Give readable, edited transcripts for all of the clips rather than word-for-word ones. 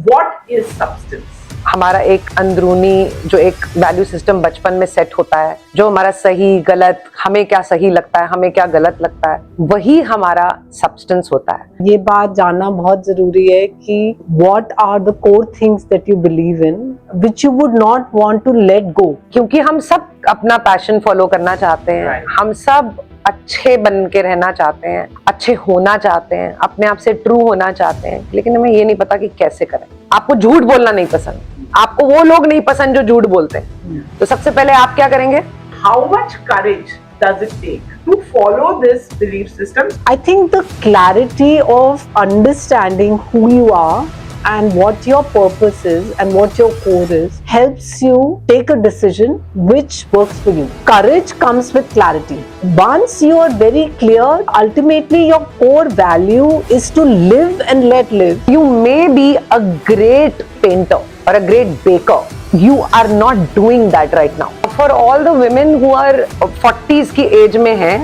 What is substance? हमारा एक अंदरूनी जो एक वैल्यू सिस्टम बचपन में सेट होता है, जो हमारा सही गलत, हमें क्या सही लगता है, हमें क्या गलत लगता है, वही हमारा सब्सटेंस होता है। ये बात जानना बहुत जरूरी है कि what are the core things that you believe in which you would not want to let go, क्योंकि हम सब अपना पैशन फॉलो करना चाहते हैं, Right. हम सब अच्छे बन के रहना चाहते हैं, अच्छे होना चाहते हैं, अपने आप से ट्रू होना चाहते हैं, लेकिन हमें ये नहीं पता कि कैसे करें। आपको झूठ बोलना नहीं पसंद, आपको वो लोग नहीं पसंद जो झूठ बोलते हैं, तो सबसे पहले आप क्या करेंगे? How much courage does it take to follow this belief system? I think the clarity of understanding who you are and what your purpose is and what your core is helps you take a decision which works for you. Courage comes with clarity. Once you are very clear, ultimately your core value is to live and let live. You may be a great painter or a great baker. You are not doing that right now. For all the women who are 40s की as में हैं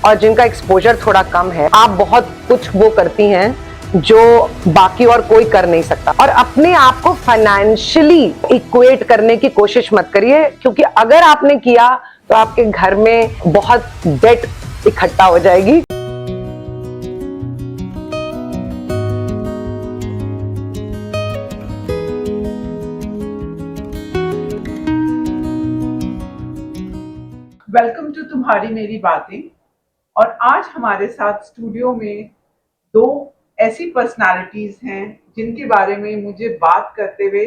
और जिनका exposure थोड़ा कम है, आप बहुत कुछ वो करती हैं जो बाकी और कोई कर नहीं सकता। और अपने आप को फाइनेंशियली इक्वेट करने की कोशिश मत करिए, क्योंकि अगर आपने किया तो आपके घर में बहुत डेट इकट्ठा हो जाएगी। वेलकम टू तुम्हारी मेरी बातें। और आज हमारे साथ स्टूडियो में दो ऐसी पर्सनालिटीज हैं जिनके बारे में मुझे बात करते हुए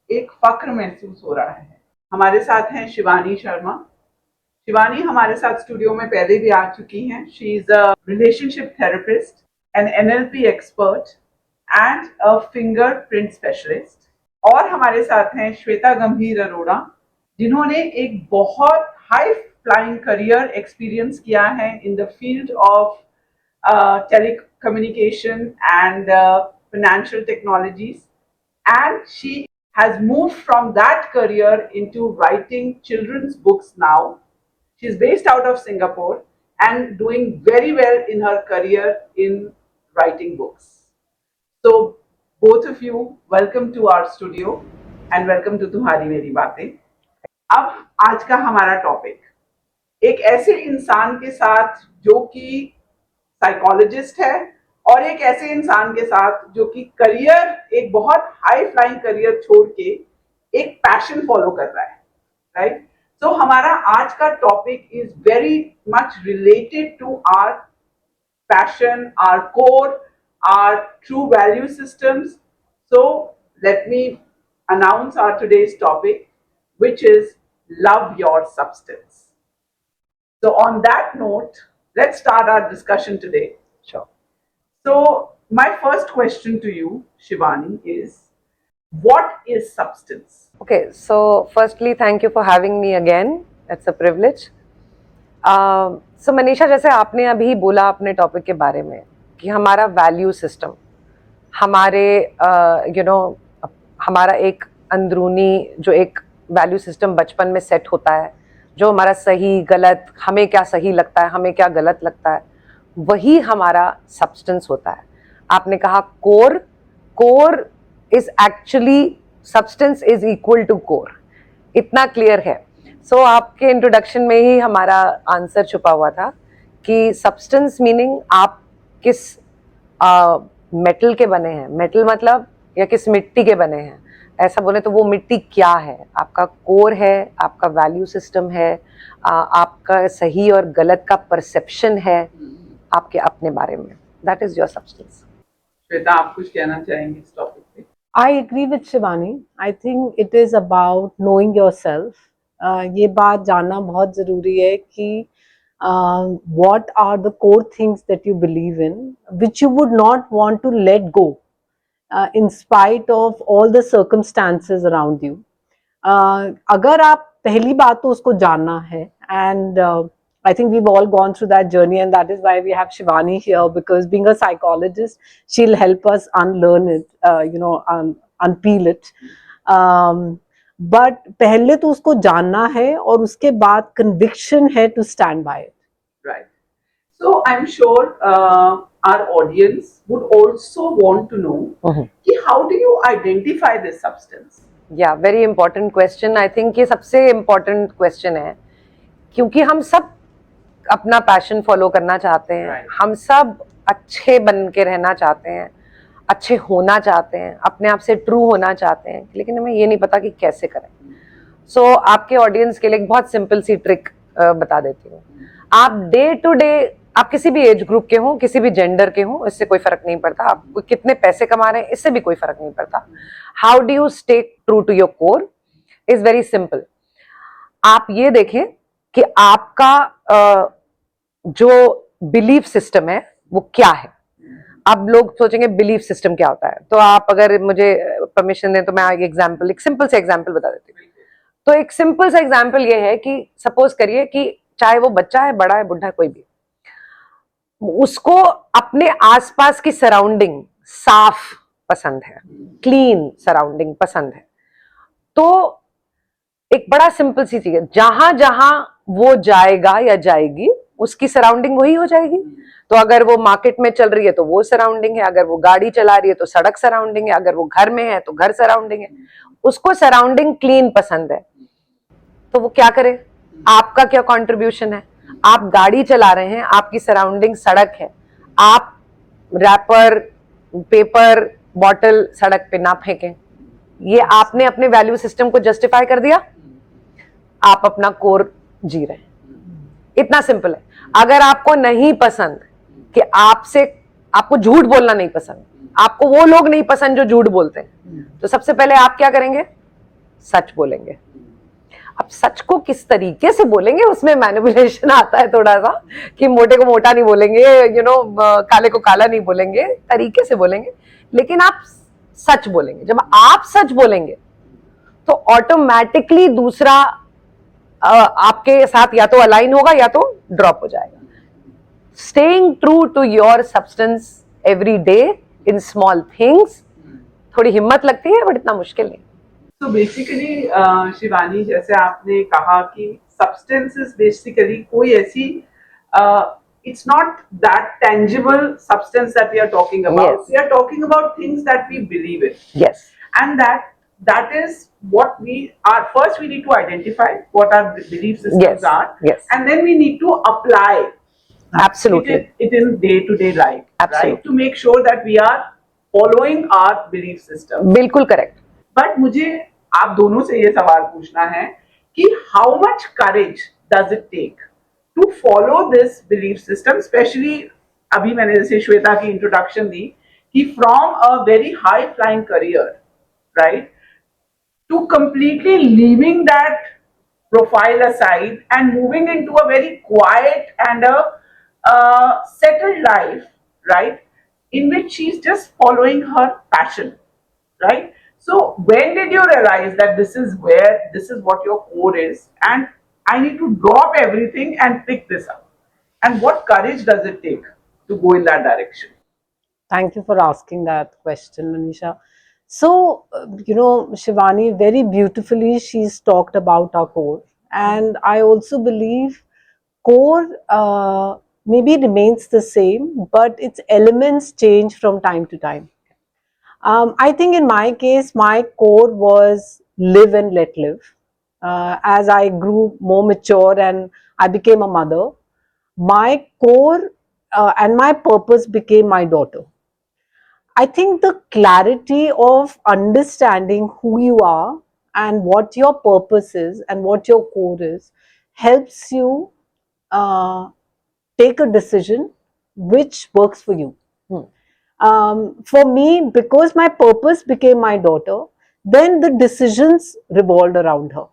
एक फक्र महसूस हो रहा है। हमारे साथ हैं शिवानी शर्मा। शिवानी हमारे साथ स्टूडियो में पहले भी आ चुकी हैं। She is a relationship therapist, an NLP expert and a fingerprint specialist. और हमारे साथ हैं श्वेता गंभीर अरोड़ा, जिन्होंने एक बहुत हाई फ्लाइंग करियर एक्सपीरियंस किया है in the field of telecommunication and financial technologies, and she has moved from that career into writing children's books now. She is based out of Singapore and doing very well in her career in writing books. So both of you, welcome to our studio and welcome to तुम्हारी मेरी बातें। अब आज का हमारा topic एक ऐसे इंसान के साथ जो कि साइकोलॉजिस्ट है और एक ऐसे इंसान के साथ जो कि करियर, एक बहुत हाई फ्लाइंग करियर छोड़ के एक पैशन फॉलो कर रहा है, राइट? सो हमारा आज का topic is very much related to our passion, our core, our true value systems. So let me announce our today's topic, which is love your substance. So on that note, let's start our discussion today. Sure. So my first question to you, Shivani, is what is substance? Okay, so firstly, thank you for having me again. It's a privilege. So Manisha, जैसे आपने अभी बोला अपने topic के बारे में कि हमारा वैल्यू सिस्टम, हमारे हमारा एक अंदरूनी जो एक वैल्यू सिस्टम बचपन में सेट होता है, जो हमारा सही गलत, हमें क्या सही लगता है, हमें क्या गलत लगता है, वही हमारा सब्सटेंस होता है। आपने कहा core, core is actually, substance is equal to core, इतना क्लियर है। सो आपके इंट्रोडक्शन में ही हमारा आंसर छुपा हुआ था कि सब्सटेंस मीनिंग आप किस मेटल के बने हैं, मेटल मतलब, या किस मिट्टी के बने हैं। ऐसा बोले तो वो मिट्टी क्या है, आपका कोर है, आपका वैल्यू सिस्टम है, आपका सही और गलत का परसेप्शन है आपके अपने बारे में, that is your substance. Shweta, आप कुछ कहना चाहेंगे इस टॉपिक पे? I agree with Shivani. I think it is about knowing yourself. ये बात जानना बहुत जरूरी है कि what are the core things that you believe in which you would not want to let go in spite of all the circumstances around you. अगर आप पहली बात तो उसको जानना है, and I think we've all gone through that journey, and that is why we have Shivani here, because being a psychologist, she'll help us unlearn it, unpeel it. But पहले तो उसको जानना है और उसके बाद conviction है to stand by it. Right. So I'm sure our audience would also want to know कि how do you identify this substance? या very important question. I think ये सबसे इम्पोर्टेंट क्वेश्चन है, क्योंकि हम सब अपना पैशन फॉलो करना चाहते हैं. Right. हम सब अच्छे बन के रहना चाहते हैं, अच्छे होना चाहते हैं, अपने आप से ट्रू होना चाहते हैं, लेकिन हमें ये नहीं पता कि कैसे करें. सो आपके ऑडियंस के लिए एक बहुत सिंपल सी ट्रिक बता देती हूँ. आप डे टू डे, आप किसी भी एज ग्रुप के हों, किसी भी जेंडर के हों, इससे कोई फर्क नहीं पड़ता. आप कितने पैसे कमा रहे हैं, इससे भी कोई फर्क नहीं पड़ता. How do you stay true to your core is very simple. आप ये देखें कि आपका जो बिलीफ सिस्टम है वो क्या है. अब लोग सोचेंगे बिलीफ सिस्टम क्या होता है, तो आप अगर मुझे परमिशन दें तो मैं एक सिंपल से एग्जाम्पल बता देती हूँ. तो एक सिंपल सा एग्जाम्पल ये है कि सपोज करिए कि चाहे वो बच्चा है, बड़ा है, बुढ़ा है, कोई भी, उसको अपने आसपास की सराउंडिंग साफ पसंद है, क्लीन सराउंडिंग पसंद है. तो एक बड़ा सिंपल सी चीज है, जहां जहां वो जाएगा या जाएगी उसकी सराउंडिंग वही हो जाएगी. तो अगर वो मार्केट में चल रही है तो वो सराउंडिंग है, अगर वो गाड़ी चला रही है तो सड़क सराउंडिंग है, अगर वो घर में है तो घर सराउंडिंग है. उसको सराउंडिंग क्लीन पसंद है, तो वो क्या करे. आपका क्या कंट्रीब्यूशन है. आप गाड़ी चला रहे हैं, आपकी सराउंडिंग सड़क है, आप रैपर, पेपर, बॉटल सड़क पे ना फेंकें. ये आपने अपने वैल्यू सिस्टम को जस्टिफाई कर दिया, आप अपना कोर जी रहे हैं. इतना सिंपल है. अगर आपको नहीं पसंद कि आपको झूठ बोलना नहीं पसंद, आपको वो लोग नहीं पसंद जो झूठ बोलते हैं, तो सबसे पहले आप क्या करेंगे, सच बोलेंगे. अब सच को किस तरीके से बोलेंगे, उसमें मैनिपुलेशन आता है थोड़ा सा, कि मोटे को मोटा नहीं बोलेंगे, काले को काला नहीं बोलेंगे, तरीके से बोलेंगे, लेकिन आप सच बोलेंगे. जब आप सच बोलेंगे तो ऑटोमेटिकली दूसरा आपके साथ या तो अलाइन होगा या तो ड्रॉप हो जाएगा. Staying true to your substance every day in small things, थोड़ी हिम्मत लगती है बट इतना मुश्किल नहीं. So basically, शिवानी, जैसे आपने कहा कि substance is basically कोई ऐसी it's not that tangible substance that we are talking about. Yes. We are talking about things that we believe in, Yes. and that is what we are. First, we need to identify what our belief systems Yes. are, Yes. and then we need to apply Absolutely. it in day-to-day life, Absolutely. right? To make sure that we are following our belief system. बिल्कुल correct. But मुझे आप दोनों से ये सवाल पूछना है कि how much courage does it take to follow this belief system, specially अभी मैंने जैसे श्वेता की इंट्रोडक्शन दी कि from a very high flying career, right, to completely leaving that profile aside and moving into a very quiet and a settled life, right, in which she's just following her passion, right? So when did you realize that this is what your core is, and I need to drop everything and pick this up? And what courage does it take to go in that direction? Thank you for asking that question, Manisha. So, Shivani, very beautifully, she's talked about our core. And I also believe core maybe remains the same, but its elements change from time to time. I think in my case, my core was live and let live. As I grew more mature and I became a mother, my core and my purpose became my daughter. I think the clarity of understanding who you are and what your purpose is and what your core is helps you take a decision which works for you. For me, because my purpose became my daughter, then the decisions revolved around her.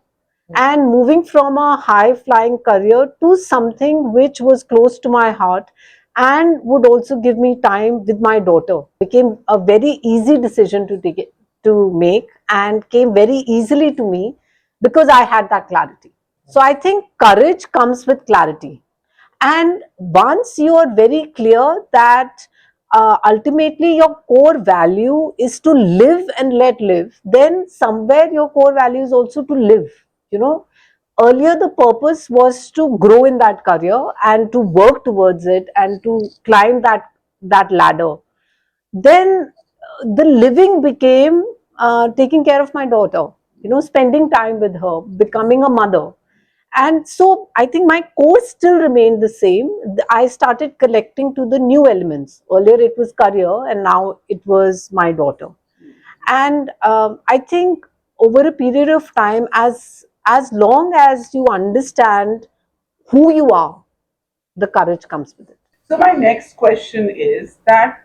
And moving from a high flying career to something which was close to my heart and would also give me time with my daughter became a very easy decision to make and came very easily to me because I had that clarity. So I think courage comes with clarity. And once you are very clear that ultimately your core value is to live and let live, then somewhere your core value is also to live. earlier the purpose was to grow in that career and to work towards it and to climb that ladder. Then the living became taking care of my daughter, spending time with her, becoming a mother. And so I think my core still remained the same. I started collecting to the new elements. Earlier it was career, and now it was my daughter. And I think over a period of time, as long as you understand who you are, the courage comes with it. So my next question is that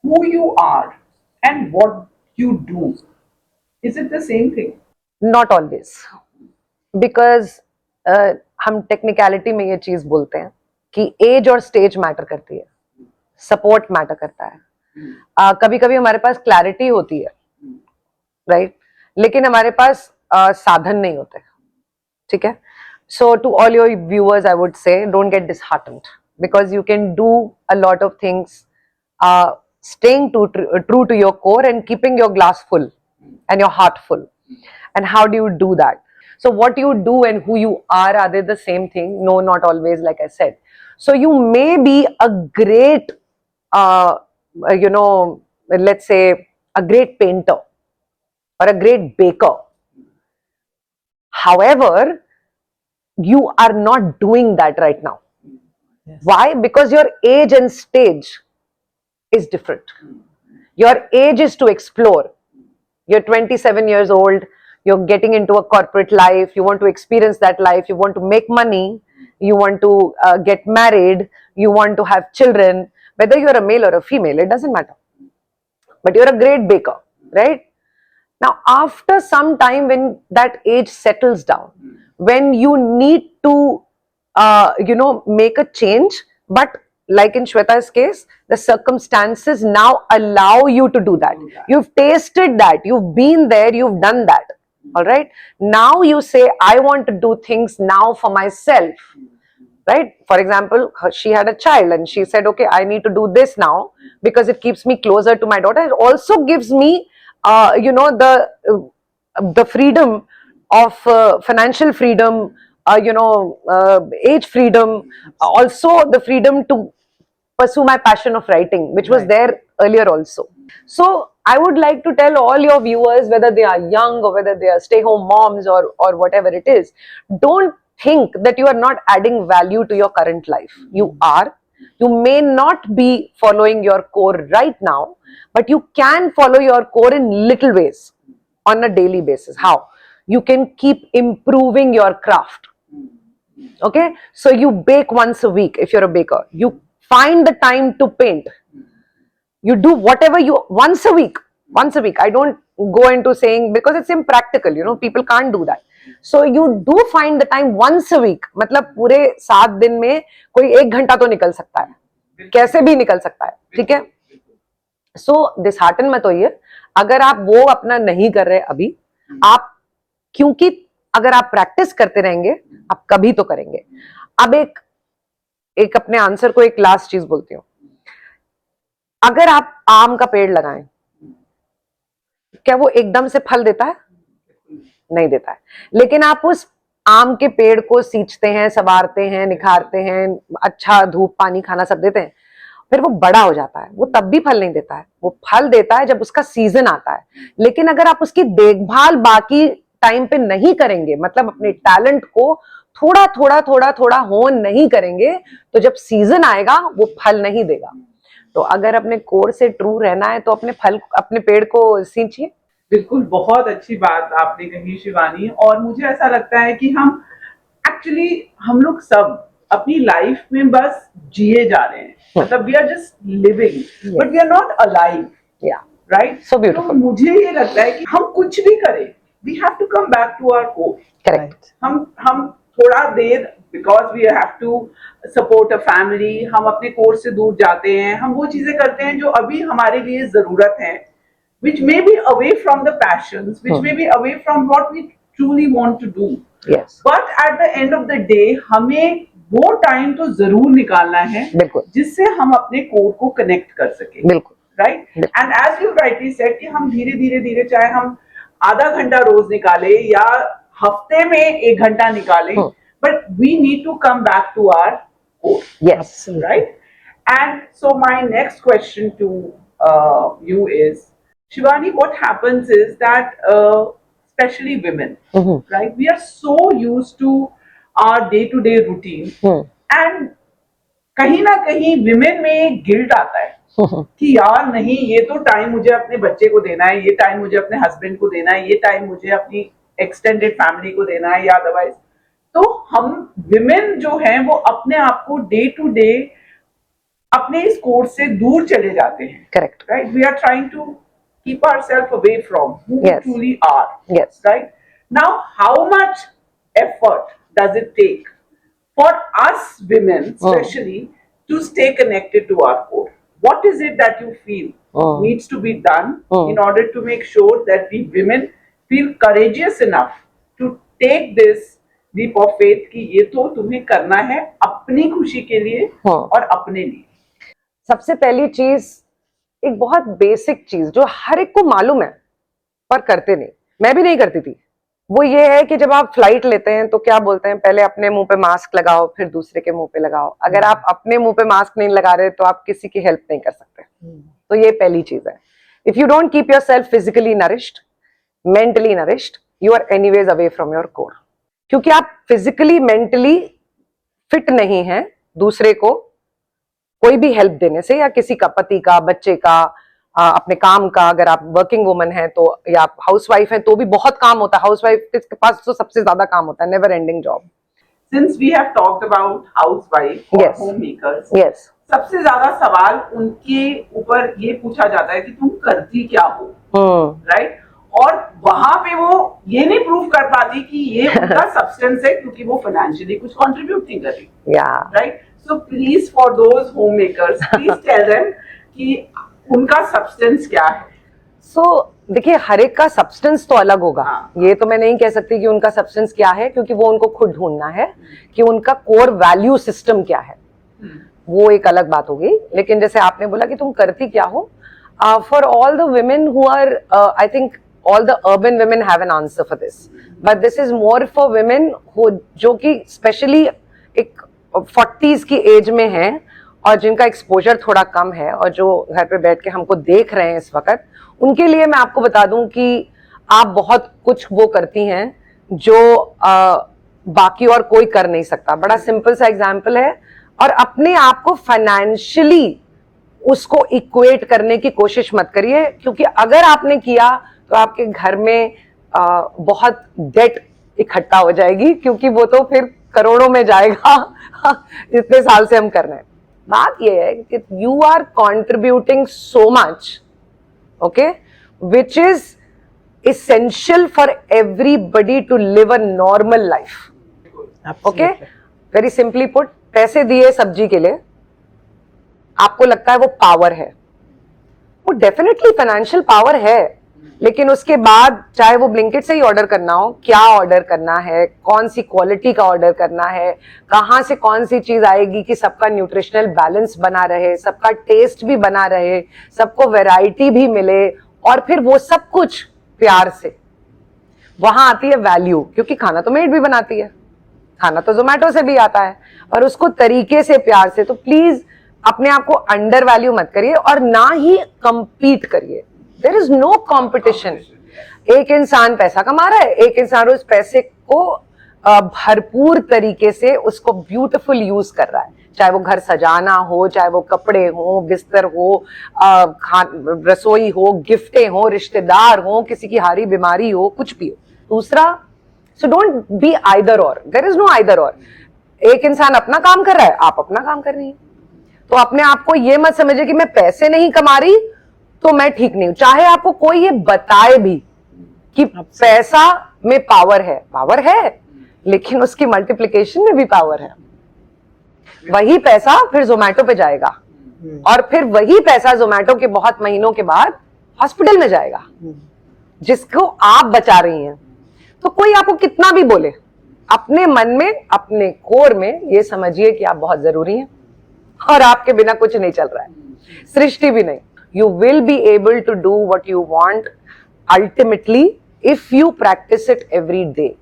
who you are and what you do, is it the same thing? Not always, because हम technicality में ये चीज बोलते हैं कि as और stage matter करती है, सपोर्ट मैटर करता है. कभी कभी हमारे पास क्लैरिटी होती है, राइट, लेकिन हमारे पास साधन नहीं होते. ठीक है. So to all your viewers I would say don't get disheartened, because you can do a lot of things staying true to your core and keeping your glass full and your heart full. And how do you do that? So what you do and who you are they the same thing? No, not always, like I said. So you may be a great let's say a great painter or a great baker. However, you are not doing that right now. Yes. Why? Because your age and stage is different. Your age is to explore. You're 27 years old, you're getting into a corporate life, you want to experience that life, you want to make money, you want to get married, you want to have children, whether you're a male or a female, it doesn't matter. But you're a great baker, right? Now, after some time, when that age settles down, when you need to, make a change, but like in Shweta's case, the circumstances now allow you to do that. You've tasted that, you've been there, you've done that. All right. Now you say, I want to do things now for myself. Right. For example, she had a child and she said, okay, I need to do this now because it keeps me closer to my daughter. It also gives me, the freedom of financial freedom, age freedom, also the freedom to pursue my passion of writing, which was there earlier also. So I would like to tell all your viewers, whether they are young or whether they are stay-home moms or whatever it is, don't think that you are not adding value to your current life. You are. You may not be following your core right now, but you can follow your core in little ways on a daily basis. How? You can keep improving your craft. Okay? So you bake once a week if you're a baker. You find the time to paint. You do whatever you once a week. I don't go into saying, because it's impractical, people can't do that. So you do find the time once a week. मतलब पूरे 7 दिन में कोई 1 घंटा तो निकल सकता है, कैसे भी निकल सकता है. ठीक है. So dishearten मत होइए अगर आप वो अपना नहीं कर रहे अभी. आप, क्योंकि अगर आप प्रैक्टिस करते रहेंगे आप कभी तो करेंगे. अब एक अपने आंसर को एक लास्ट चीज बोलती हूँ. अगर आप आम का पेड़ लगाएं, क्या वो एकदम से फल देता है? नहीं देता है. लेकिन आप उस आम के पेड़ को सींचते हैं, संवारते हैं, निखारते हैं, अच्छा धूप पानी खाना सब देते हैं, फिर वो बड़ा हो जाता है. वो तब भी फल नहीं देता है. वो फल देता है जब उसका सीजन आता है. लेकिन अगर आप उसकी देखभाल बाकी टाइम पे नहीं करेंगे, मतलब अपने टैलेंट को थोड़ा होन नहीं करेंगे, तो जब सीजन आएगा वो फल नहीं देगा. तो अगर अपने कोर से ट्रू रहना है तो अपने पेड़ को सींचिए. बिल्कुल, बहुत अच्छी बात आपने कही शिवानी. और मुझे ऐसा लगता है कि हम लोग सब अपनी लाइफ में बस जिए जा रहे हैं. मतलब we are just living, but we are not alive. Right. So beautiful. तो मुझे ये लगता है कि हम कुछ भी करें, we have to come back to our core. Correct. हम थोड़ा देर, because we have to support a family, हम अपने कोर्स से दूर जाते हैं, हम वो चीजें करते हैं जो अभी हमारे लिए जरूरत है, which may be away from the passions, which may be away from what we truly want to do. Yes. But at the end of the day, हमें वो टाइम तो जरूर निकालना है जिससे हम अपने कोर को कनेक्ट कर सके. बिल्कुल. Right. And as you rightly said कि हम धीरे धीरे चाहे हम आधा घंटा रोज निकाले या हफ्ते में 1 घंटा निकालें, but we need to come back to our core. Yes. Right? And so my next question to you is, Shivani, what happens is that especially women, right? We are so used to our day-to-day routine, and कहीं ना कहीं women में guilt आता है कि यार नहीं, ये तो टाइम मुझे अपने बच्चे को देना है, ये टाइम मुझे अपने हस्बैंड को देना है, ये टाइम मुझे अपनी एक्सटेंडेड फैमिली को देना है या अदरवाइज। तो हम विमेन जो हैं वो अपने आप को डे टू डे अपने इस कोर्स से दूर चले जाते हैं। Correct, right? We are trying to keep ourselves away from who we truly are. Yes. Right? Now, how much effort does it take for us women, especially, to stay connected to our core? What is it that you feel needs to be done in order to make sure that we women feel courageous enough to take this leap of faith कि ये तो तुम्हें करना है अपनी खुशी के लिए और अपने लिए? सबसे पहली चीज, एक बहुत बेसिक चीज जो हर एक को मालूम है पर करते नहीं, मैं भी नहीं करती थी, वो ये है कि जब आप फ्लाइट लेते हैं तो क्या बोलते हैं, पहले अपने मुंह पे मास्क लगाओ फिर दूसरे के मुंह पे लगाओ। अगर आप अपने मुंह पे मास्क नहीं लगा रहे तो आप किसी की हेल्प नहीं कर सकते। तो ये पहली चीज है। If you don't keep yourself physically nourished, mentally nourished, you are anyways away from your core. क्योंकि आप फिजिकली मेंटली फिट नहीं है दूसरे को कोई भी हेल्प देने से, या किसी का, पति का, बच्चे का, अपने काम का। अगर आप वर्किंग वुमन है तो, या आप हाउसवाइफ है तो भी बहुत काम होता है। हाउसवाइफ के पास तो सबसे ज्यादा काम होता है, never ending job. Since we have talked about housewife or homemakers, yes, सबसे ज्यादा सवाल उनके ऊपर ये पूछा जाता है कि तुम करती क्या हो, राइट? और वहां पे वो ये नहीं प्रूव कर पाती कि ये उनका सब्सटेंस है क्योंकि वो फाइनेंशियली कुछ कंट्रीब्यूट नहीं कर रही, right? So please for those home makers, please tell them कि उनका सब्सटेंस क्या है। सो देखिए, हर एक का सब्सटेंस तो अलग होगा। ये तो मैं नहीं कह सकती कि उनका सब्सटेंस क्या है, क्योंकि वो उनको खुद ढूंढना है कि उनका कोर वैल्यू सिस्टम क्या है। वो एक अलग बात होगी। लेकिन जैसे आपने बोला कि तुम करती क्या हो, for all the women who are, I think all the urban women have an answer for this, but this is more for women who, जो कि स्पेशली एक 40s की एज में हैं और जिनका एक्सपोजर थोड़ा कम है और जो घर पे बैठ के हमको देख रहे हैं इस वक्त, उनके लिए मैं आपको बता दूं कि आप बहुत कुछ वो करती हैं जो बाकी और कोई कर नहीं सकता। बड़ा सिंपल सा एग्जाम्पल है। और अपने आप को फाइनेंशियली उसको इक्वेट करने की कोशिश मत करिए, क्योंकि अगर आपने किया तो आपके घर में बहुत डेट इकट्ठा हो जाएगी, क्योंकि वो तो फिर करोड़ों में जाएगा। इतने साल से हम कर रहे हैं। बात ये है कि you are contributing so much, okay, which is essential for everybody to live a normal life. Okay? Very simply put, पैसे दिए सब्जी के लिए, आपको लगता है वो पावर है, वो डेफिनेटली फाइनेंशियल पावर है, लेकिन उसके बाद चाहे वो ब्लिंकिट से ही ऑर्डर करना हो, क्या ऑर्डर करना है, कौन सी क्वालिटी का ऑर्डर करना है, कहाँ से कौन सी चीज आएगी कि सबका न्यूट्रिशनल बैलेंस बना रहे, सबका टेस्ट भी बना रहे, सबको वैरायटी भी मिले, और फिर वो सब कुछ प्यार से। वहां आती है वैल्यू, क्योंकि खाना तो मेड भी बनाती है, खाना तो जोमेटो से भी आता है, और उसको तरीके से, प्यार से। तो प्लीज अपने आप को अंडर वैल्यू मत करिए और ना ही कंपीट करिए। There is no competition. एक इंसान पैसा कमा रहा है, एक इंसान उस पैसे को भरपूर तरीके से उसको ब्यूटीफुल यूज कर रहा है, चाहे वो घर सजाना हो, चाहे वो कपड़े हो, बिस्तर हो, रसोई हो, गिफ्टें हो, रिश्तेदार हो, किसी की हारी बीमारी हो, कुछ भी हो। दूसरा, सो डोंट बी आइदर और, देयर इज नो आइदर और। एक इंसान अपना काम कर रहा है, आप अपना काम कर रही है, तो अपने आप को ये मत समझिए कि मैं पैसे नहीं कमा रही तो मैं ठीक नहीं हूं। चाहे आपको कोई ये बताए भी कि पैसा में पावर है, लेकिन उसकी मल्टीप्लिकेशन में भी पावर है। वही पैसा फिर जोमेटो पे जाएगा, और फिर वही पैसा जोमेटो के बहुत महीनों के बाद हॉस्पिटल में जाएगा, जिसको आप बचा रही हैं। तो कोई आपको कितना भी बोले, अपने मन में, अपने कोर में ये समझिए कि आप बहुत जरूरी हैं, और आपके बिना कुछ नहीं चल रहा है, सृष्टि भी नहीं। You will be able to do what you want ultimately if you practice it every day.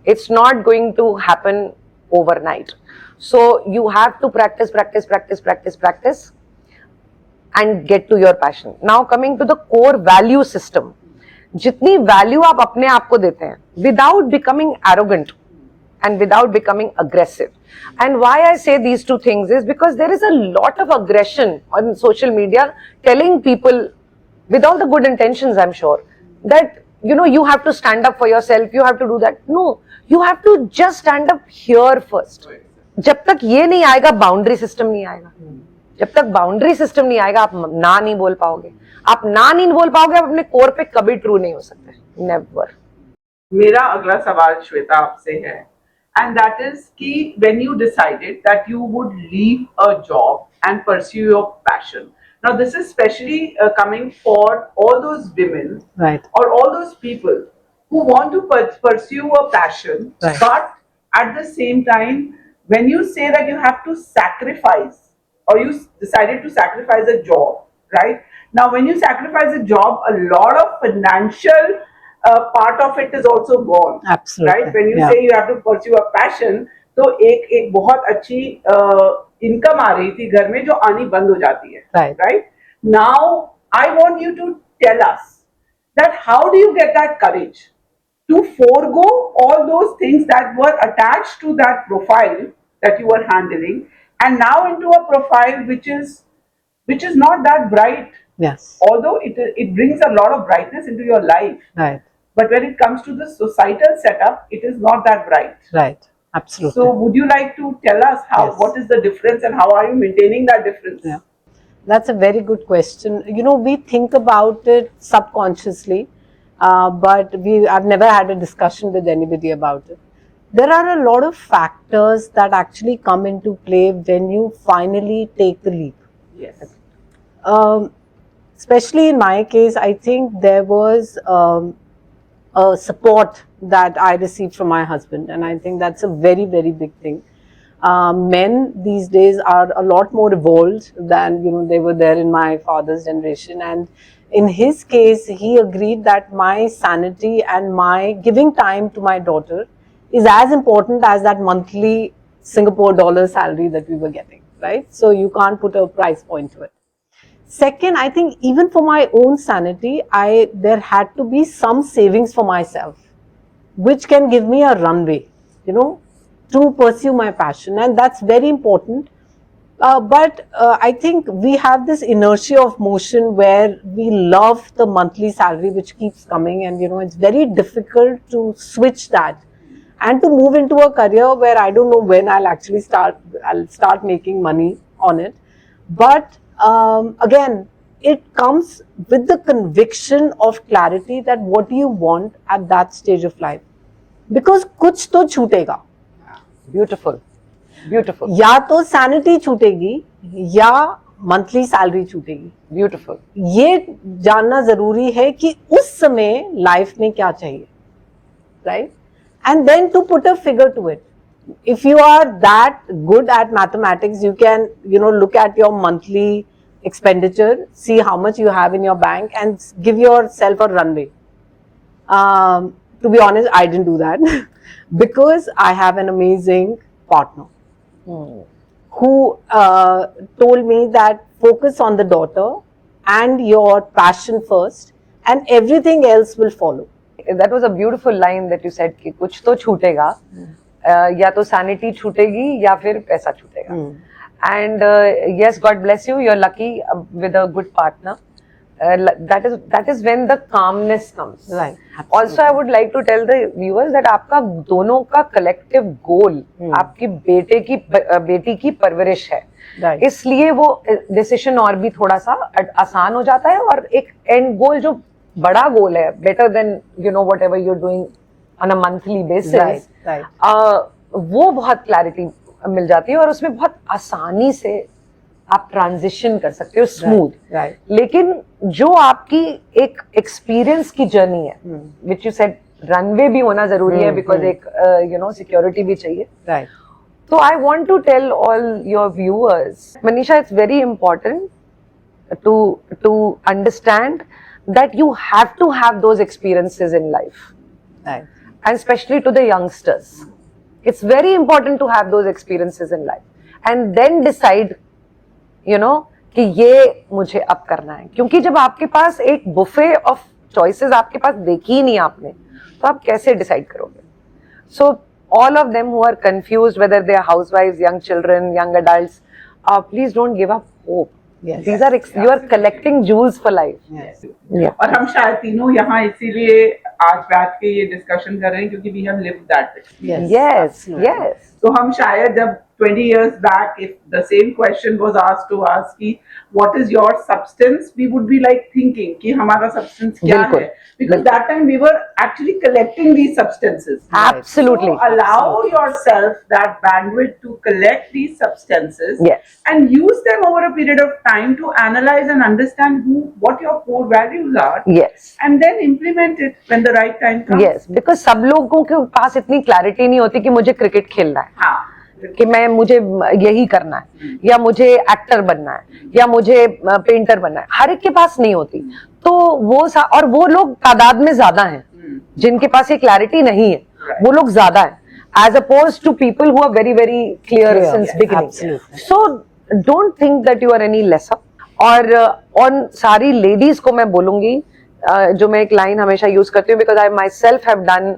It's not going to happen overnight. So you have to practice and get to your passion. Now coming to the core value system, जितनी value आप अपने आप को देते हैं without becoming arrogant and without becoming aggressive. And why I say these two things is because there is a lot of aggression on social media telling people, with all the good intentions I'm sure, that you have to stand up for yourself, you have to do that. No, you have to just stand up here first. जब तक ये नहीं आएगा boundary system नहीं आएगा. जब तक boundary system नहीं आएगा आप ना नहीं बोल पाओगे. आप ना नहीं बोल पाओगे, आप अपने कोर पे कभी ट्रू नहीं हो सकते. नेवर. मेरा अगला सवाल श्वेता आपसे है, and that is कि when you decided that you would leave a job and pursue your passion. Now this is especially coming for all those women, Right. or all those people who want to pursue a passion, Right. but at the same time, when you say that you have to sacrifice, or you decided to sacrifice a job, right? Now when you sacrifice a job, a lot of financial part of it is also gone. Absolutely. Right? When you Yeah. say you have to pursue a passion, तो एक बहुत अच्छी income आ रही थी घर में जो आनी बंद हो जाती है. Right. Right? Now I want you to tell us that how do you get that courage to forego all those things that were attached to that profile that you were handling, and now into a profile which is not that bright, Yes. although it brings a lot of brightness into your life. Right. But when it comes to the societal setup, it is not that bright. Right. Absolutely. So would you like to tell us Yes. what is the difference and how are you maintaining that difference? Yeah. That's a very good question. We think about it subconsciously, but I've never had a discussion with anybody about it. There are a lot of factors that actually come into play when you finally take the leap. Yes. Especially in my case, I think there was a support that I received from my husband, and I think that's a very, very big thing. Men these days are a lot more evolved than they were there in my father's generation, and in his case, he agreed that my sanity and my giving time to my daughter is as important as that monthly Singapore dollar salary that we were getting, right? So you can't put a price point to it. Second, I think even for my own sanity, there had to be some savings for myself, which can give me a runway, to pursue my passion, and that's very important. But I think we have this inertia of motion where we love the monthly salary which keeps coming, and it's very difficult to switch that and to move into a career where I don't know when I'll start making money on it. But again, it comes with the conviction of clarity that what do you want at that stage of life, because कुछ तो छूटेगा. Beautiful. Beautiful. या तो sanity छूटेगी या monthly salary छूटेगी. Beautiful. ये जानना जरूरी है कि उस समय लाइफ में क्या चाहिए, right? And then to put a figure to it. If you are that good at mathematics, you can look at your monthly expenditure, see how much you have in your bank, and give yourself a runway. To be honest, I didn't do that because I have an amazing partner who told me that focus on the daughter and your passion first, and everything else will follow. That was a beautiful line that you said कि कुछ तो छूटेगा, या तो sanity छूटेगी या फिर पैसा छूटेगा. And yes, God bless you. You're lucky with a good partner. That is when the calmness comes. Right. Also, I would like to tell the viewers that आपका दोनों का collective goal आपकी बेटी की परवरिश है. Right. इसलिए वो decision और भी थोड़ा सा आसान हो जाता है, और एक end goal जो बड़ा goal है, better than whatever you're doing on a monthly basis. Right. वो बहुत clarity मिल जाती है, और उसमें बहुत आसानी से आप ट्रांजिशन कर सकते हो स्मूथ. Right. लेकिन जो आपकी एक एक्सपीरियंस की जर्नी है, विच यू सेड रनवे भी होना जरूरी है, बिकॉज एक सिक्योरिटी भी चाहिए. Right. So I want to tell all your viewers, Manisha, it's very important to understand that you have to have those experiences in life. Right. and especially to the youngsters. It's very important to have those experiences in life and then decide, you know, कि ये मुझे अब करना है. क्योंकि जब आपके पास एक बुफे ऑफ चॉइसेस आपके पास देखी ही नहीं आपने, तो आप कैसे डिसाइड करोगे? So all of them who are confused whether they are housewives, young children, young adults, please don't give up hope. Yes. These are you are collecting jewels for life. Yes. Yeah. और हम शायद तीनों यहाँ इसीलिए आज बैठ के ये डिस्कशन कर रहे हैं क्योंकि we have lived that experience. Yes. Yes. Absolutely. Yes. तो हम शायद जब 20 years back, if the same question was asked to us कि what is your substance, we would be like thinking कि हमारा substance क्या बिल्कुल, है? Because that time we were actually collecting these substances. Absolutely. So allow yourself that bandwidth to collect these substances Yes. and use them over a period of time to analyze and understand what your core values are, Yes. and then implement it when the right time comes. Yes. Because सब लोगों के पास इतनी clarity नहीं होती कि मुझे cricket खेलना है, हाँ. कि मुझे यही करना है, या मुझे एक्टर बनना है, या मुझे पेंटर बनना है. हर एक के पास नहीं होती. तो और वो लोग तादाद में ज्यादा हैं जिनके पास ये क्लैरिटी नहीं है. वो लोग ज्यादा हैं as opposed to people who are very very clear since beginning. Absolutely. So don't think that you are any lesser. और on सारी ladies को मैं बोलूंगी, जो मैं एक लाइन हमेशा यूज करती हूँ, because I myself have done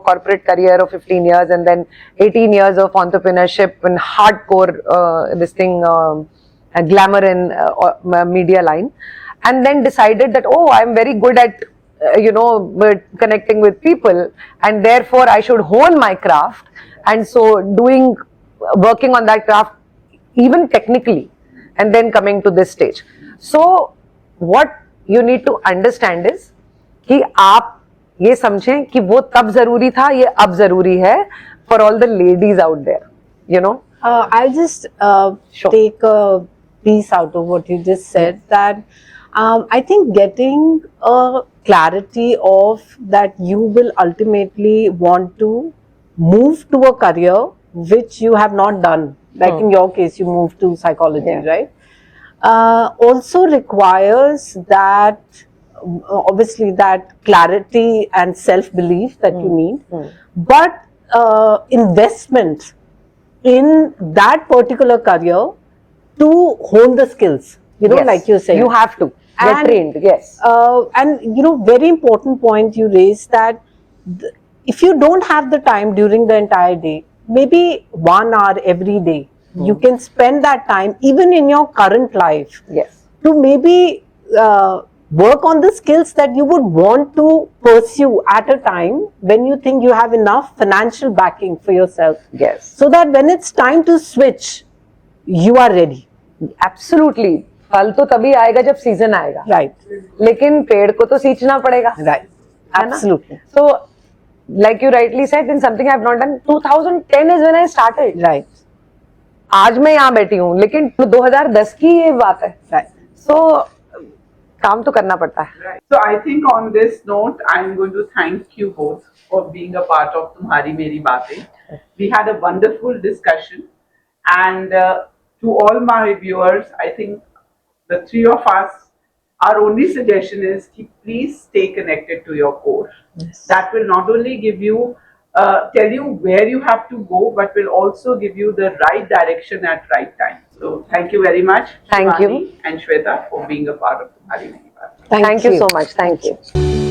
corporate career of 15 years and then 18 years of entrepreneurship and hardcore this thing glamour and media line, and then decided that I'm very good at connecting with people, and therefore I should hone my craft, and so working on that craft even technically, and then coming to this stage. So what you need to understand is कि आप ये समझें कि वो तब जरूरी था, ये अब जरूरी है, for all the ladies out there, I'll just Sure. take a piece out of what you just said, that I think getting a clarity of that you will ultimately want to move to a career which you have not done, like in your case you moved to psychology, Yeah. right? Also requires that obviously that clarity and self-belief that you need, but investment in that particular career to hone the skills, Yes. like you're saying. You have to get And- trained. Yes. And very important point you raised, that if you don't have the time during the entire day, maybe 1 hour every day, you can spend that time even in your current life Yes. to maybe work on the skills that you would want to pursue at a time when you think you have enough financial backing for yourself, Yes. so that when it's time to switch, you are ready. Absolutely. फल तो तभी आएगा जब season आएगा, Right. लेकिन पेड़ को तो सींचना पड़ेगा. Right. है ना? Absolutely. So, like you rightly said, in something I have not done. 2010 is when I started. Right. आज मैं यहाँ बैठी हूँ, लेकिन 2010 की ये बात है. Right. So, काम तो करना पड़ता है. Right. So I think on this note, I'm going to thank you both for being a part of Tumhari Meri Baatein. We had a wonderful discussion, and to all my viewers, I think the three of us, our only suggestion is to please stay connected to your core. Yes. That will not only give you, tell you where you have to go, but will also give you the right direction at right time. So thank you very much, Thank you. Shivani and Shweta, for being a part of Tumhari Meri Baatein. Thank Thank you so much. Thank you.